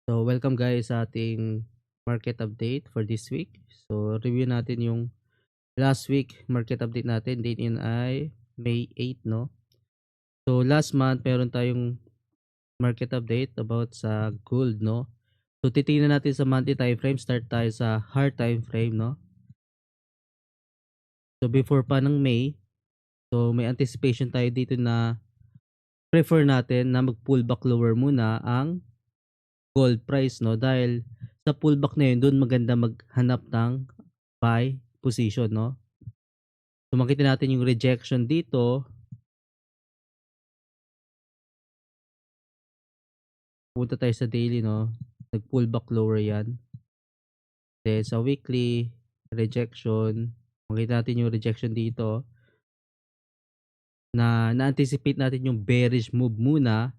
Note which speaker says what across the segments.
Speaker 1: So, welcome guys sa ating market update for this week. So, review natin yung last week market update natin. Date in ay May 8, no? So, last month, meron tayong market update about sa gold, no? So, titingnan natin sa monthly time frame. Start tayo sa hard time frame, no? So, before pa ng May, so may anticipation tayo dito na prefer natin na mag-pullback lower muna ang gold price, no? Dahil sa pullback na yun, doon maganda maghanap ng buy position, no? So makita natin yung rejection dito, punta tayo sa daily, no? Nag-pullback lower yan. Then sa weekly, rejection, makita natin yung rejection dito na na-anticipate natin yung bearish move muna,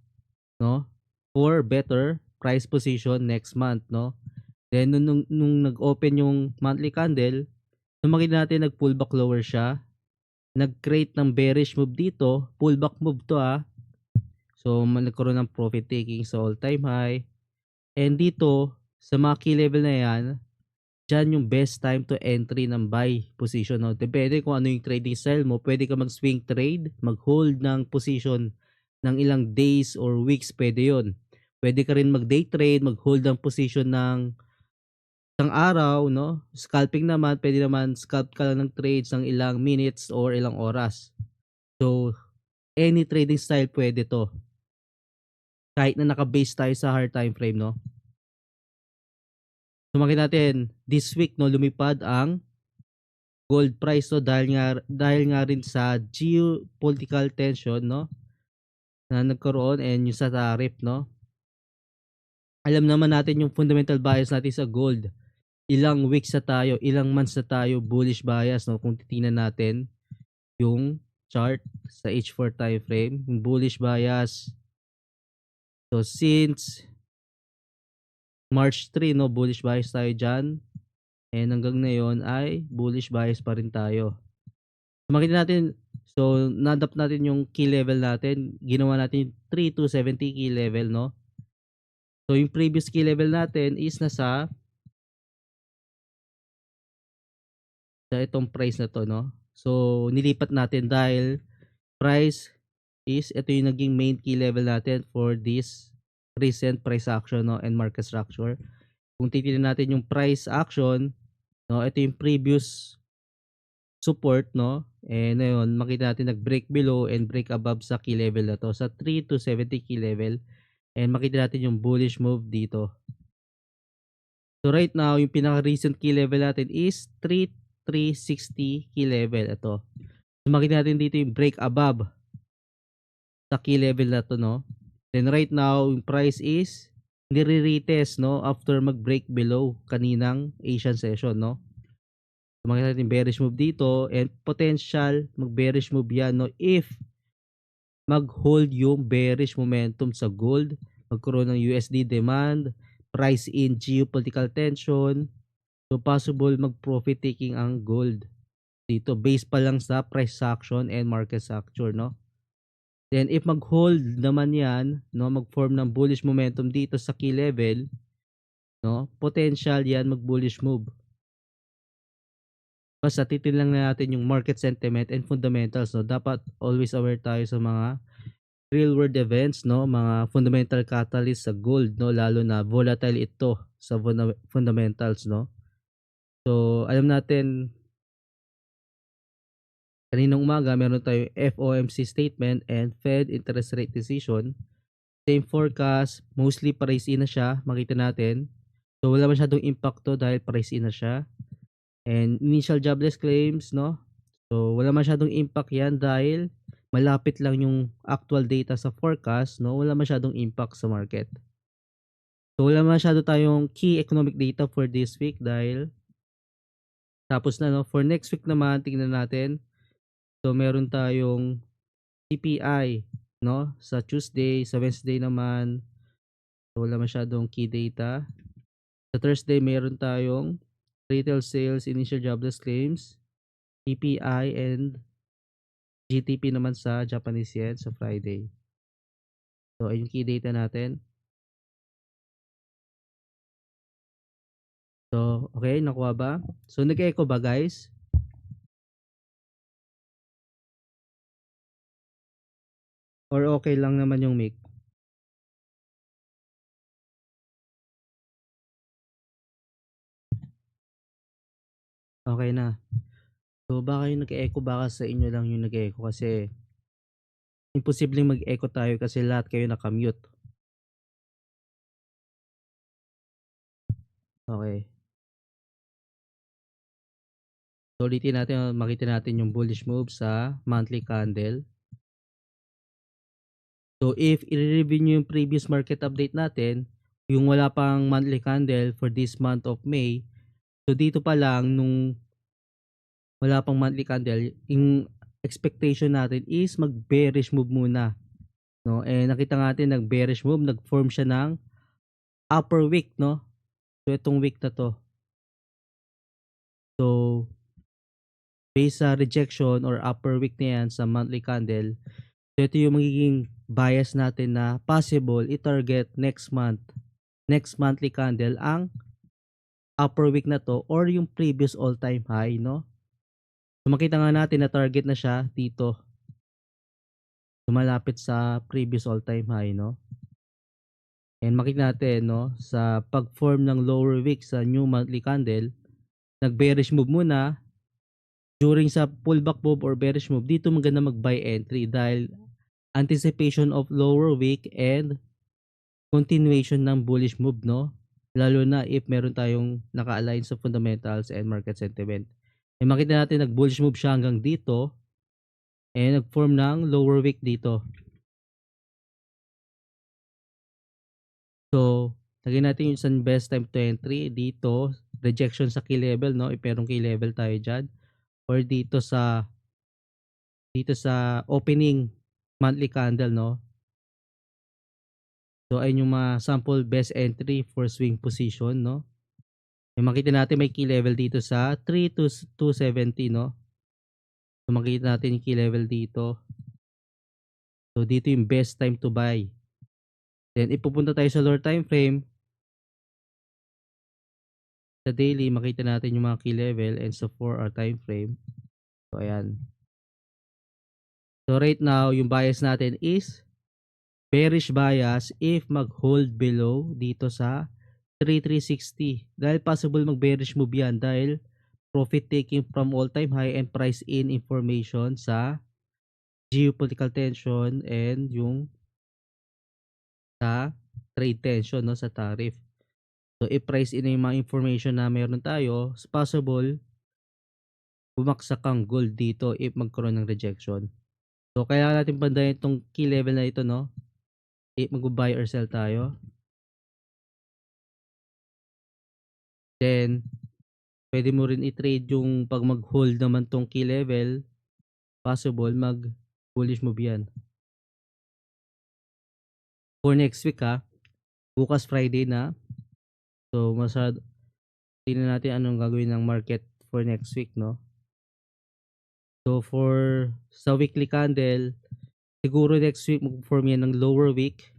Speaker 1: no? For better price position next month, no? Then nung nag-open yung monthly candle, so makita natin nag-pullback lower siya, nag-create ng bearish move dito, pullback move to So nagkaroon ng profit taking sa all-time high. And dito, sa mga key level na yan, dyan yung best time to entry ng buy position. No? Depende kung ano yung trading style mo. Pwede ka mag-swing trade, mag-hold ng position ng ilang days or weeks. Pwede yon. Pwede ka rin mag-day trade, mag-hold ng position ng isang araw. No? Scalping naman, pwede naman scalp ka lang ng trades ng ilang minutes or ilang oras. So, any trading style pwede to. Kahit na naka-base tayo sa hard time frame, no? So makita natin this week, no, lumipad ang gold price, no, dahil nga rin sa geopolitical tension, no, na nagkaroon and yung sa tariff, no. Alam naman natin yung fundamental bias natin sa gold. Ilang weeks na tayo, ilang months na tayo bullish bias, no, kung titingnan natin yung chart sa H4 time frame, yung bullish bias. So since March 3, no, bullish bias tayo diyan. And hanggang ngayon ay bullish bias pa rin tayo. So makita natin, so na-adapt natin yung key level natin, ginawa natin yung 3 to 70 key level, no? So yung previous key level natin is sa itong price na to, no? So nilipat natin dahil price is ito yung naging main key level natin for this recent price action, no, and market structure. Kung titingnan natin yung price action, no, ito yung previous support, no? And ngayon, makita natin nag-break below and break above sa key level na to, sa 3 to 70 key level. And makita natin yung bullish move dito. So right now, yung pinaka-recent key level natin is 3,360 key level. Ito. So makita natin dito yung break above sa key level na to, no? Then right now, yung price is nire-retest, no, after mag-break below kaninang Asian session, no? So makita natin bearish move dito and potential mag-bearish move yan, no, if mag-hold yung bearish momentum sa gold, magkaroon ng USD demand, price in geopolitical tension, so possible mag-profit taking ang gold dito based pa lang sa price action and market structure, no? Then if mag-hold naman yan, no, mag-form ng bullish momentum dito sa key level, no, potential yan mag-bullish move. Basta titingnan lang natin yung market sentiment and fundamentals, no. Dapat always aware tayo sa mga real world events, no, mga fundamental catalyst sa gold, no, lalo na volatile ito sa fundamentals, no. So alam natin kaninang umaga meron tayong FOMC statement and Fed interest rate decision. Same forecast, mostly price in na siya, makita natin. So wala masyadong impacto dahil price in na siya. And initial jobless claims, no. So wala masyadong impact yan dahil malapit lang yung actual data sa forecast, no, wala masyadong impact sa market. So wala masyado tayong key economic data for this week dahil tapos na, no. For next week naman, tingnan natin. So meron tayong CPI, no, sa Tuesday, sa Wednesday naman, so wala masyadong key data. Sa Thursday meron tayong retail sales, initial jobless claims, PPI and GTP naman sa Japanese yen sa Friday. So ayun key data natin. So, okay, nakuha ba? So, nag-echo ba guys? Or okay lang naman yung mic? Okay na. So, baka yung nag-echo, baka sa inyo lang yung nag-echo kasi imposibleng mag-echo tayo kasi lahat kayo naka-mute. Okay. So, ulitin natin, makita natin yung bullish move sa monthly candle. So, if i-review nyo yung previous market update natin, yung wala pang monthly candle for this month of May, so dito pa lang nung wala pang monthly candle, yung expectation natin is mag-bearish move muna, no? Eh nakita natin nag-bearish move, nag-form siya ng upper wick, no? So itong wick na to. So based sa rejection or upper wick na yan sa monthly candle, so ito yung magiging bias natin na possible i-target next month, next monthly candle ang upper wick na to or yung previous all-time high, no? So makita nga natin na target na siya dito. Malapit sa previous all-time high, no? And makita natin, no, sa pag-form ng lower wick sa new monthly candle, nag-bearish move muna. During sa pullback move or bearish move, dito maganda mag-buy entry dahil anticipation of lower wick and continuation ng bullish move, no? Lalo na if meron tayong naka-align sa fundamentals and market sentiment. E makita natin nag-bullish move siya hanggang dito and nag-form ng lower wick dito. So, lagyan natin yung isang best time to entry dito, rejection sa key level, no? If merong key level tayo dyan. Or dito sa opening monthly candle, no? So, ayun yung mga sample best entry for swing position, no? Yung makita natin may key level dito sa 3 to 270, no? So, makita natin yung key level dito. So, dito yung best time to buy. Then, ipupunta tayo sa lower time frame. Sa daily, makita natin yung mga key level and sa 4-hour time frame. So, ayan. So, right now, yung bias natin is bearish bias if mag-hold below dito sa 3360. Dahil possible mag-bearish move yan dahil profit taking from all-time high and price in information sa geopolitical tension and yung sa trade tension, no, sa tariff. So, if price in yung mga information na meron tayo, it's possible bumaksak ang gold dito if magkaroon ng rejection. So, kailangan natin bandayan itong key level na ito, no? If mag-buy or sell tayo. Then, pwede mo rin i-trade yung pag mag-hold naman tong key level, possible mag-bullish move yan. For next week ha, bukas Friday na. So, tingnan natin anong gagawin ng market for next week, no? So, sa weekly candle, siguro next week mag-form yan ng lower wick.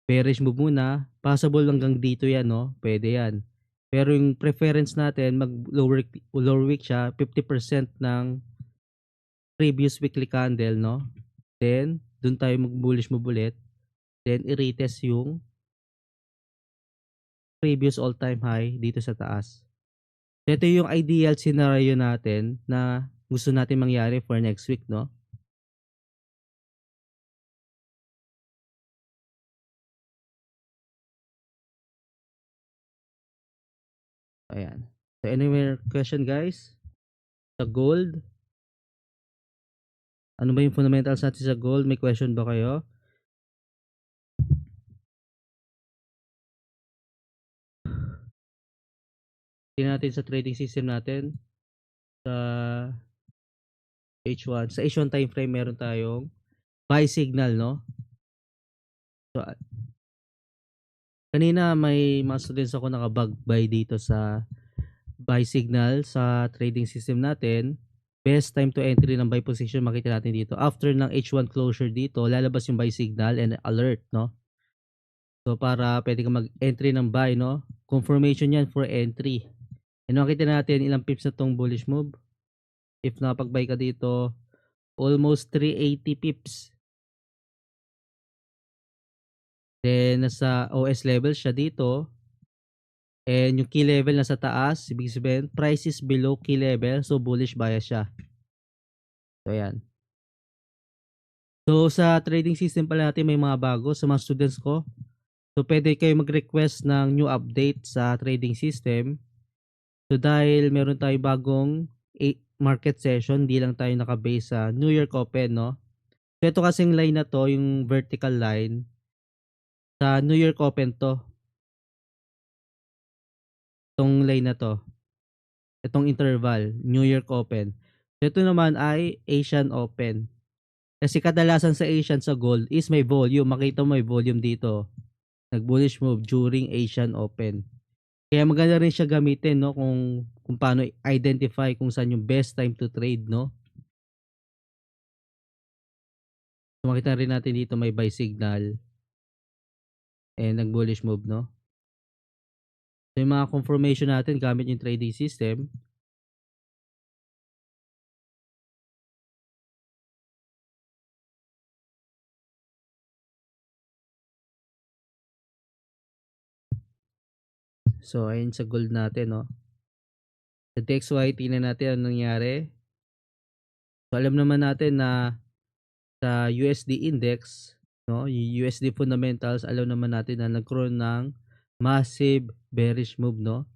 Speaker 1: Bearish move muna. Possible hanggang dito yan, no? Pwede yan. Pero yung preference natin, lower wick siya, 50% ng previous weekly candle, no? Then, dun tayo mag-bullish move ulit. Then, i-retest yung previous all-time high dito sa taas. Ito yung ideal scenario natin na gusto natin mangyari for next week, no? Ayan. So, any more question, guys? Sa gold? Ano ba yung fundamentals natin sa gold? May question ba kayo? Tingnan natin sa trading system natin. Sa H1. Sa H1 time frame, meron tayong buy signal, no? So, kanina may mga students ako nakabag buy dito sa buy signal sa trading system natin. Best time to entry ng buy position makita natin dito. After ng H1 closure dito, lalabas yung buy signal and alert, no? So para pwede ka mag-entry ng buy, no? confirmation yan for entry. And makita natin ilang pips na tong bullish move. If nakapag-buy ka dito, almost 380 pips. Then nasa OS level siya dito. And yung key level nasa taas, ibig sabihin price is below key level, so bullish bias siya. So ayan. So sa trading system pala natin may mga bago sa mga students ko. So pwede kayo mag-request ng new update sa trading system. So dahil meron tayong bagong market session, di lang tayo naka-base sa New York Open, no? So ito kasing line na to, yung vertical line, sa New York Open to. Itong line na to. Itong interval, New York Open. So ito naman ay Asian Open. Kasi kadalasan sa Asian sa gold is may volume. Makita mo may volume dito. Nag-bullish move during Asian Open. Kaya maganda rin siya gamitin, no, kung paano identify kung saan yung best time to trade, no. So makita rin natin dito may buy signal and nag-bullish move, no. So yung mga confirmation natin gamit yung trading system. So ayun sa gold natin, no. Sa DXY tingnan natin anong nangyari. So alam naman natin na sa USD index, no, yung USD fundamentals, alam naman natin na nagkaroon ng massive bearish move, no.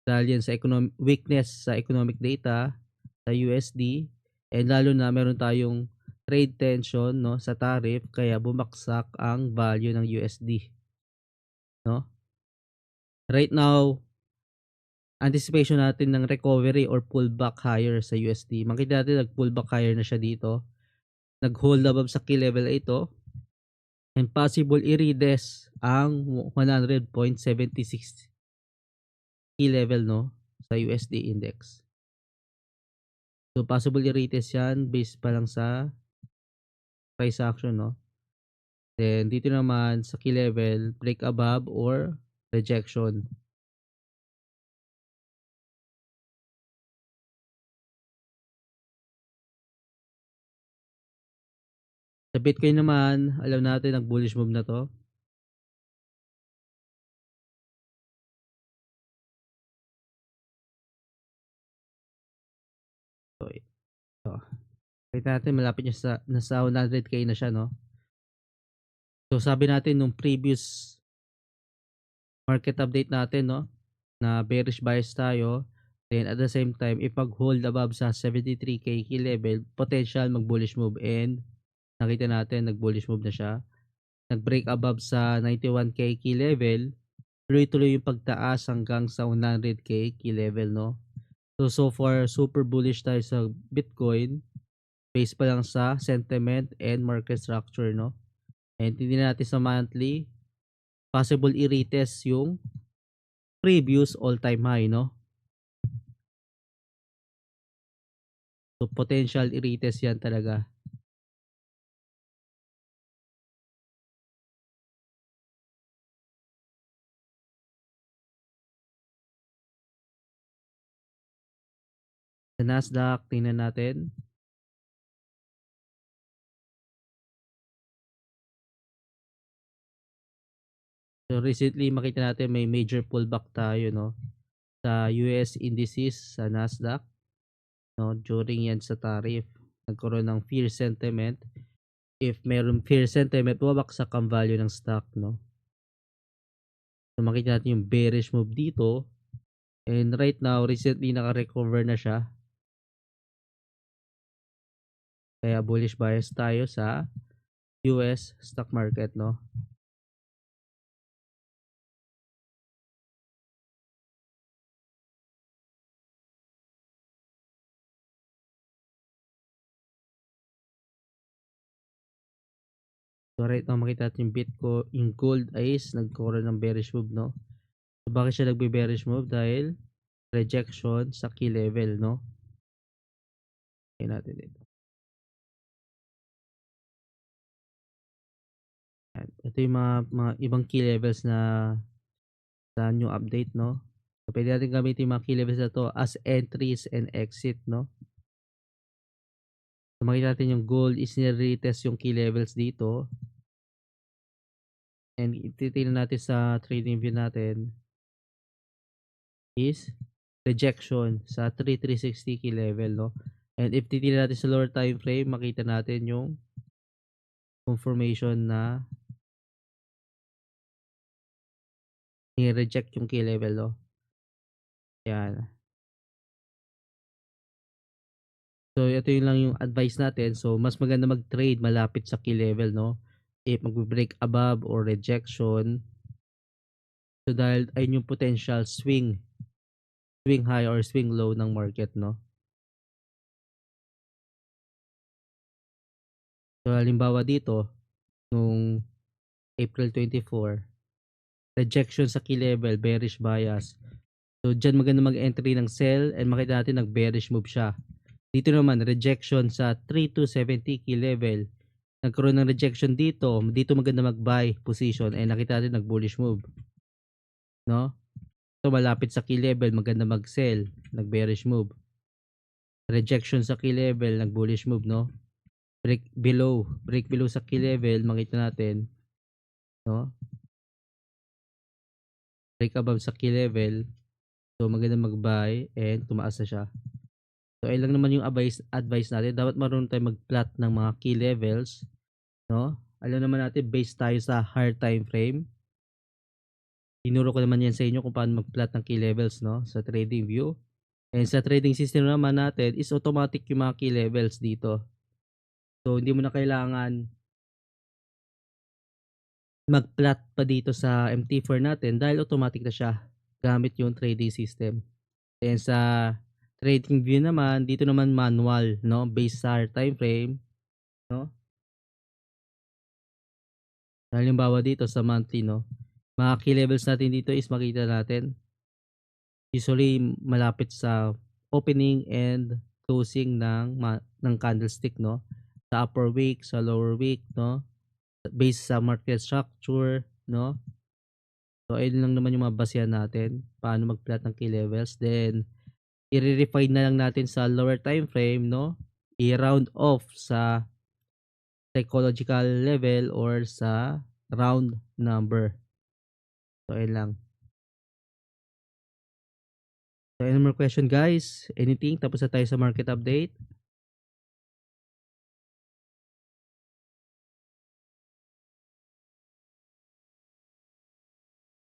Speaker 1: Dahil yan sa weakness sa economic data sa USD, and lalo na meron tayong trade tension, no, sa tariff, kaya bumaksak ang value ng USD, no. Right now, anticipation natin ng recovery or pullback higher sa USD. Makita natin nag-pullback higher na siya dito. Nag-hold above sa key level ito, and possible i-retest ang 100.76 key level, no, sa USD index. So possible i-retest yan based pa lang sa price action, no. Then dito naman sa key level, break above or rejection. Sa Bitcoin naman, alam natin ang bullish move na to. So ito. Kita natin malapit niya sa nasa 100k na siya, no. So sabi natin nung previous market update natin, no, na bearish bias tayo. Then at the same time, if mag-hold above sa 73k key level, potential mag-bullish move, and nakita natin nag-bullish move na siya. Nag-break above sa 91k key level, tuloy-tuloy yung pagtaas hanggang sa 100k key level, no. So far super bullish tayo sa Bitcoin based pa lang sa sentiment and market structure, no. And tingnan natin sa monthly, possible i-retest yung previous all-time high, no. So potential i-retest yan talaga. Sa Nasdaq, tingnan natin. So recently makita natin may major pullback tayo, no, sa US indices sa Nasdaq, no, during yan sa tariff. Nagkaroon ng fear sentiment. If meron fear sentiment, bumabaksak ang value ng stock, no. So makita natin yung bearish move dito. And right now, recently naka-recover na siya. Kaya bullish bias tayo sa US stock market, no. So right now makita natin yung Bitcoin, yung gold is nagkaroon ng bearish move, no. So bakit siya nagbe-bearish move? Dahil rejection sa key level, no. Tingnan natin dito. Yan. Ito yung mga ibang key levels na sa new update, no? So, pwede natin gamitin yung mga key levels na to as entries and exit, no? So, makita natin yung gold is nire-retest yung key levels dito. And titingnan natin sa trading view natin is rejection sa 3360 key level, no? And if titingnan natin sa lower time frame, makita natin yung confirmation na ni-reject yung key level, no? Yan. So, ito yun lang yung advice natin. So, mas maganda mag-trade malapit sa key level, no? If magbe-break above or rejection. So, dahil ayun yung potential swing high or swing low ng market, no? So, halimbawa dito, nung April 24, rejection sa key level, bearish bias. So, dyan maganda mag-entry ng sell and makita natin nag-bearish move siya. Dito naman, rejection sa 3270 key level. Nagkaroon ng rejection dito. Dito maganda mag-buy position and nakita natin nag-bullish move. No? So, malapit sa key level, maganda mag-sell. Nag-bearish move. Rejection sa key level, nag-bullish move, no? Break below sa key level, makita natin, no? Break above sa key level. So, maganda mag-buy and tumaas na siya. So, ayun lang naman yung advice natin. Dapat marunong tayo mag-plot ng mga key levels, no? Alam naman natin, based tayo sa higher time frame. Tinuro ko naman yan sa inyo kung paano mag-plot ng key levels, no? Sa trading view. And sa trading system naman natin is automatic yung mga key levels dito. So, hindi mo na kailangan mag-plot pa dito sa MT4 natin dahil automatic na siya gamit yung trading system. And sa trading view naman, dito naman manual, no? Based sa time frame, no? Halimbawa dito sa monthly, no? Mga key levels natin dito is makita natin usually malapit sa opening and closing ng candlestick, no? Sa upper wick, sa lower wick, no? Based sa market structure, no? So, ayun lang naman yung mga basehan natin paano mag-plot ng key levels. Then, i-refine na lang natin sa lower time frame, no? I-round off sa psychological level or sa round number. So, ayun lang. So, any more question guys? Anything? Tapos na tayo sa market update.